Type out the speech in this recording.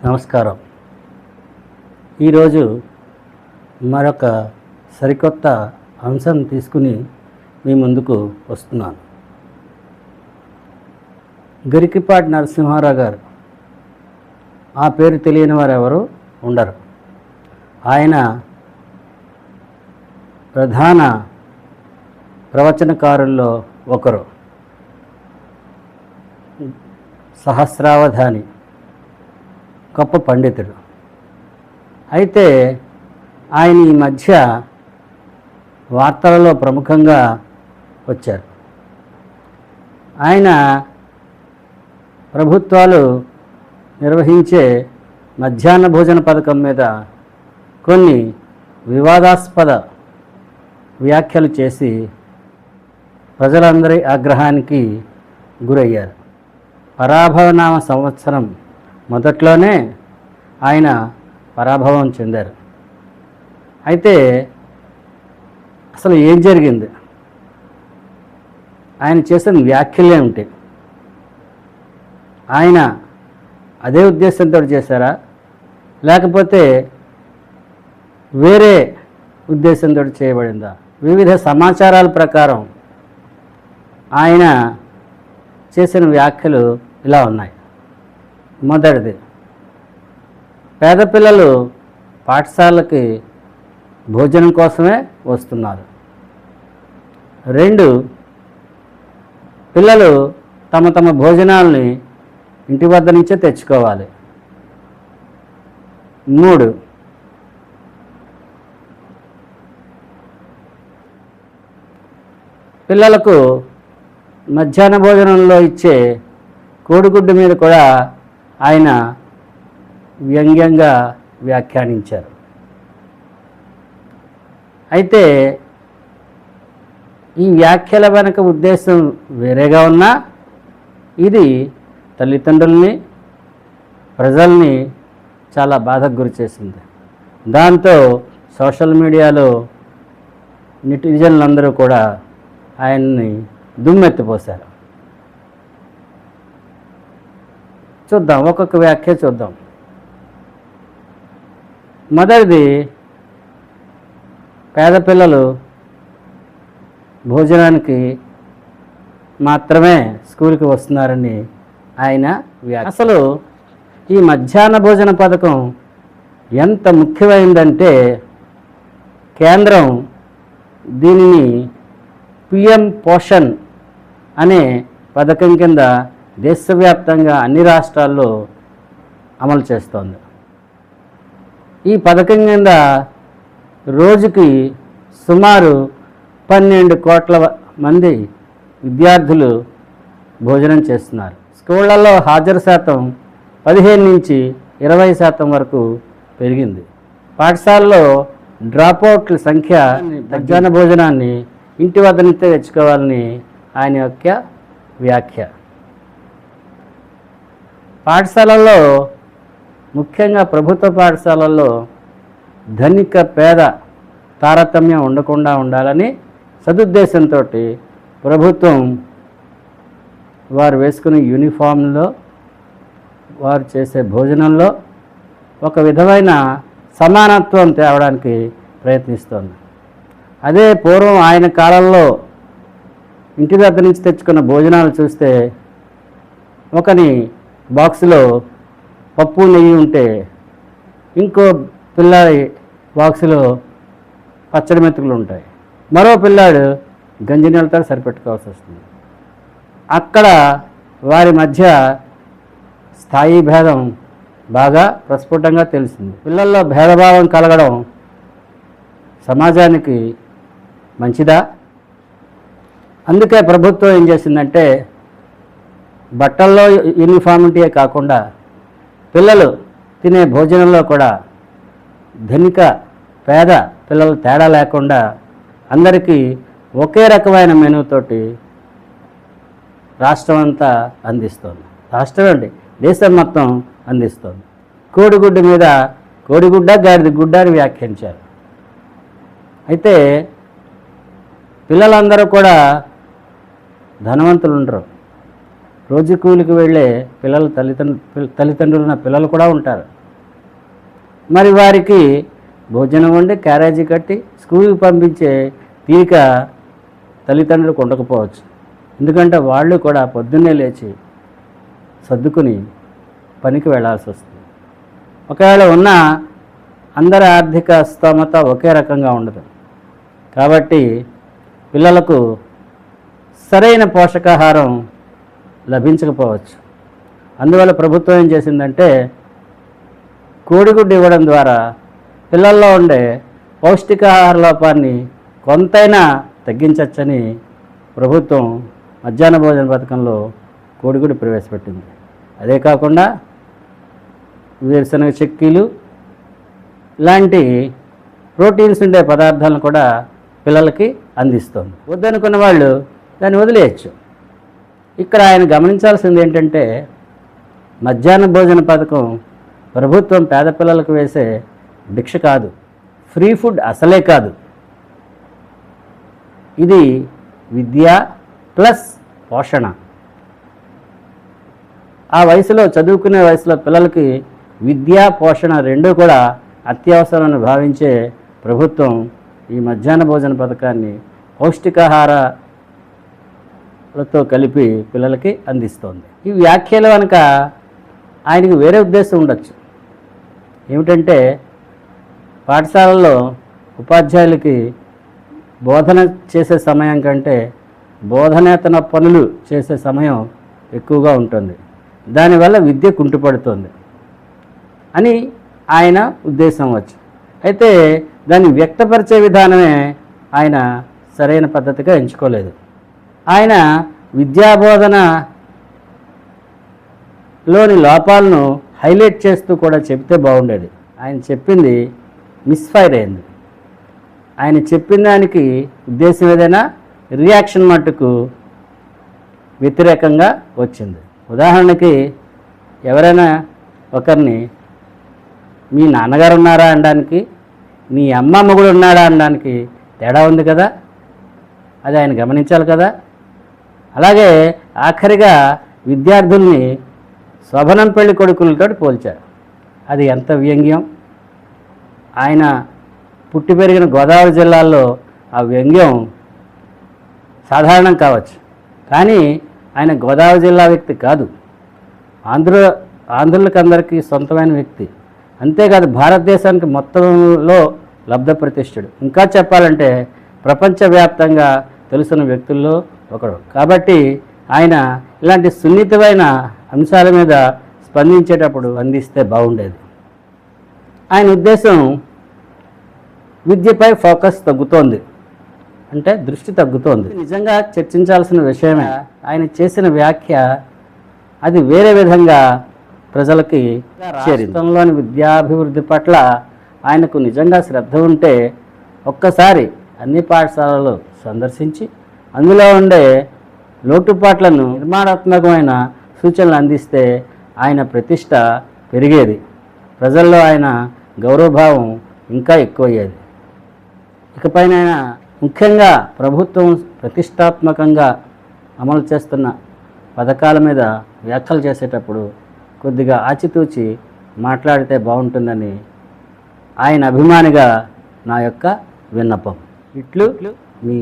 నమస్కారం. ఈరోజు మరొక సరికొత్త అంశం తీసుకుని మీ ముందుకు వస్తున్నాను. గరికిపాటి నరసింహారావు గారు, ఆ పేరు తెలియని వారు ఎవరు ఉండరు. ఆయన ప్రధాన ప్రవచనకారుల్లో ఒకరు. సహస్రావధాని, గొప్ప పండితుడు. అయితే ఆయన ఈ మధ్య వార్తలలో ప్రముఖంగా వచ్చారు. ఆయన ప్రభుత్వాలు నిర్వహించే మధ్యాహ్న భోజన పథకం మీద కొన్ని వివాదాస్పద వ్యాఖ్యలు చేసి ప్రజలందరి ఆగ్రహానికి గురయ్యారు. పరాభవనామ సంవత్సరం మొదట్లోనే ఆయన పరాభవం చెందారు. అయితే అసలు ఏం జరిగింది, ఆయన చేసిన వ్యాఖ్యలు ఏమిటి, ఆయన అదే ఉద్దేశంతో చేశారా లేకపోతే వేరే ఉద్దేశంతో చేయబడిందా? వివిధ సమాచారాల ప్రకారం ఆయన చేసిన వ్యాఖ్యలు ఇలా ఉన్నాయి. మొదటిది, పేద పిల్లలు పాఠశాలకి భోజనం కోసమే వస్తున్నారు. 2, పిల్లలు తమ తమ భోజనాల్ని ఇంటి వద్ద నుంచే తెచ్చుకోవాలి. 3, పిల్లలకు మధ్యాహ్న భోజనంలో ఇచ్చే కోడిగుడ్డు మీద కూడా ఆయన వ్యంగ్యంగా వ్యాఖ్యానించారు. అయితే ఈ వ్యాఖ్యల వెనక ఉద్దేశం వేరేగా ఉన్నా ఇది తల్లిదండ్రుల్ని, ప్రజల్ని చాలా బాధకు గురి చేసింది. దాంతో సోషల్ మీడియాలో నెటిజన్లందరూ కూడా ఆయన్ని దుమ్మెత్తిపోశారు. చూద్దాం, ఒక్కొక్క వ్యాఖ్య చూద్దాం. మొదటిది, పేద పిల్లలు భోజనానికి మాత్రమే స్కూల్కి వస్తున్నారని ఆయన వ్యాఖ్య. అసలు ఈ మధ్యాహ్న భోజన పథకం ఎంత ముఖ్యమైందంటే కేంద్రం దీనిని పిఎం పోషణ్ అనే పథకం కింద దేశవ్యాప్తంగా అన్ని రాష్ట్రాల్లో అమలు చేస్తోంది. ఈ పథకం కింద రోజుకి సుమారు 12 కోట్ల మంది విద్యార్థులు భోజనం చేస్తున్నారు. స్కూళ్లలో హాజరు శాతం 15 నుంచి 20% వరకు పెరిగింది. పాఠశాలలో డ్రాపౌట్ల సంఖ్య మధ్యాహ్న భోజనాన్ని ఇంటి వద్ద నుంచే తెచ్చుకోవాలని ఆయన యొక్క వ్యాఖ్య. పాఠశాలల్లో, ముఖ్యంగా ప్రభుత్వ పాఠశాలల్లో ధనిక పేద తారతమ్యం ఉండకుండా ఉండాలని సదుద్దేశంతో ప్రభుత్వం వారు వేసుకునే యూనిఫామ్లో, వారు చేసే భోజనంలో ఒక విధమైన సమానత్వం తేవడానికి ప్రయత్నిస్తోంది. అదే పూర్వం ఆయన కాలంలో ఇంటి దగ్గర నుంచి తెచ్చుకున్న భోజనాలు చూస్తే ఒకని బాక్సులో పప్పు నెయ్యి ఉంటే ఇంకో పిల్లాడి బాక్సులో పచ్చడి మెతుకులు ఉంటాయి, మరో పిల్లాడు గంజి నీళ్ళతో సరిపెట్టుకోవాల్సి వస్తుంది. అక్కడ వారి మధ్య స్థాయి భేదం బాగా ప్రస్ఫుటంగా తెలిసింది. పిల్లల్లో భేదభావం కలగడం సమాజానికి మంచిదా? అందుకే ప్రభుత్వం ఏం చేసిందంటే బట్టల్లో యూనిఫామిటీయే కాకుండా పిల్లలు తినే భోజనంలో కూడా ధనిక పేద పిల్లలు తేడా లేకుండా అందరికీ ఒకే రకమైన మెనూతోటి రాష్ట్రం అంతా అందిస్తోంది. రాష్ట్రం అండి, దేశం మొత్తం అందిస్తోంది. కోడిగుడ్డు మీద కోడిగుడ్డ గాడిద గుడ్డ అని వ్యాఖ్యానించారు. అయితే పిల్లలందరూ కూడా ధనవంతులు ఉండరు. రోజు కూలికి వెళ్ళే పిల్లలు తల్లిదండ్రులు ఉన్న పిల్లలు కూడా ఉంటారు. మరి వారికి భోజనం వండి క్యారేజీ కట్టి స్కూల్కి పంపించే తీరిక తల్లిదండ్రులకు ఉండకపోవచ్చు. ఎందుకంటే వాళ్ళు కూడా పొద్దున్నే లేచి సర్దుకుని పనికి వెళ్ళాల్సి వస్తుంది. ఒకవేళ ఉన్న అందరి ఆర్థిక స్తోమత ఒకే రకంగా ఉండదు. కాబట్టి పిల్లలకు సరైన పోషకాహారం లభించకపోవచ్చు. అందువల్ల ప్రభుత్వం ఏం చేసిందంటే కోడిగుడ్డు ఇవ్వడం ద్వారా పిల్లల్లో ఉండే పౌష్టికాహార లోపాన్ని కొంతైనా తగ్గించవచ్చని ప్రభుత్వం మధ్యాహ్న భోజన పథకంలో కోడిగుడ్డు ప్రవేశపెట్టింది. అదే కాకుండా వేరుశనగ చెక్కీలు ఇలాంటి ప్రోటీన్స్ ఉండే పదార్థాలను కూడా పిల్లలకి అందిస్తుంది. వద్దనుకున్న వాళ్ళు దాన్ని వదిలేయచ్చు. ఇక్కడ ఆయన గమనించాల్సింది ఏంటంటే మధ్యాహ్న భోజన పథకం ప్రభుత్వం పేద పిల్లలకు వేసే భిక్ష కాదు, ఫ్రీ ఫుడ్ అసలే కాదు. ఇది విద్య ప్లస్ పోషణ. ఆ వయసులో చదువుకునే వయసులో పిల్లలకి విద్య పోషణ రెండూ కూడా అత్యవసరమని భావించే ప్రభుత్వం ఈ మధ్యాహ్న భోజన పథకాన్ని పౌష్టికాహారలతో కలిపి పిల్లలకి అందిస్తోంది. ఈ వ్యాఖ్యల వెనుక ఆయనకి వేరే ఉద్దేశం ఉండొచ్చు. ఏమిటంటే పాఠశాలల్లో ఉపాధ్యాయులకి బోధన చేసే సమయం కంటే బోధనేతన పనులు చేసే సమయం ఎక్కువగా ఉంటుంది. దానివల్ల విద్య కుంటుపడుతుంది అని ఆయన ఉద్దేశం వచ్చు. అయితే దాన్ని వ్యక్తపరిచే విధానమే ఆయన సరైన పద్ధతిగా ఎంచుకోలేదు. ఆయన విద్యాబోధనలోని లోపాలను హైలైట్ చేస్తూ కూడా చెప్తే బాగుండేది. ఆయన చెప్పింది మిస్ఫైర్ అయింది. ఆయన చెప్పిన దానికి ఉద్దేశం ఏదైనా రియాక్షన్ మట్టుకు వ్యతిరేకంగా వచ్చింది. ఉదాహరణకి ఎవరైనా ఒకరిని మీ నాన్నగారు ఉన్నారా అనడానికి మీ అమ్మమ్మ కూడా ఉన్నాడా అనడానికి తేడా ఉంది కదా, అది ఆయన గమనించాలి కదా. అలాగే ఆఖరిగా విద్యార్థుల్ని శోభనం పెళ్లి కొడుకులతో పోల్చారు. అది ఎంత వ్యంగ్యం. ఆయన పుట్టి పెరిగిన గోదావరి జిల్లాల్లో ఆ వ్యంగ్యం సాధారణం కావచ్చు, కానీ ఆయన గోదావరి జిల్లా వ్యక్తి కాదు, ఆంధ్రులకు అందరికీ సొంతమైన వ్యక్తి. అంతేకాదు భారతదేశానికి మొత్తంలో లబ్ధ ప్రతిష్ఠుడు. ఇంకా చెప్పాలంటే ప్రపంచవ్యాప్తంగా తెలుసున్న వ్యక్తుల్లో ఒకడు. కాబట్టి ఆయన ఇలాంటి సున్నితమైన అంశాల మీద స్పందించేటప్పుడు అందిస్తే బాగుండేది. ఆయన ఉద్దేశం విద్యపై ఫోకస్ తగ్గుతోంది, అంటే దృష్టి తగ్గుతోంది. నిజంగా చర్చించాల్సిన విషయమే. ఆయన చేసిన వ్యాఖ్య అది వేరే విధంగా ప్రజలకి రాష్ట్రంలోని విద్యాభివృద్ధి పట్ల ఆయనకు నిజంగా శ్రద్ధ ఉంటే ఒక్కసారి అన్ని పాఠశాలలు సందర్శించి అందులో ఉండే లోటుపాట్లను నిర్మాణాత్మకమైన సూచనలు అందిస్తే ఆయన ప్రతిష్ట పెరిగేది, ప్రజల్లో ఆయన గౌరవభావం ఇంకా ఎక్కువయ్యేది. ఇకపైన ముఖ్యంగా ప్రభుత్వం ప్రతిష్టాత్మకంగా అమలు చేస్తున్న పథకాల మీద వ్యాఖ్యలు చేసేటప్పుడు కొద్దిగా ఆచితూచి మాట్లాడితే బాగుంటుందని ఆయన అభిమానిగా నా యొక్క విన్నపం. ఇట్లు మీ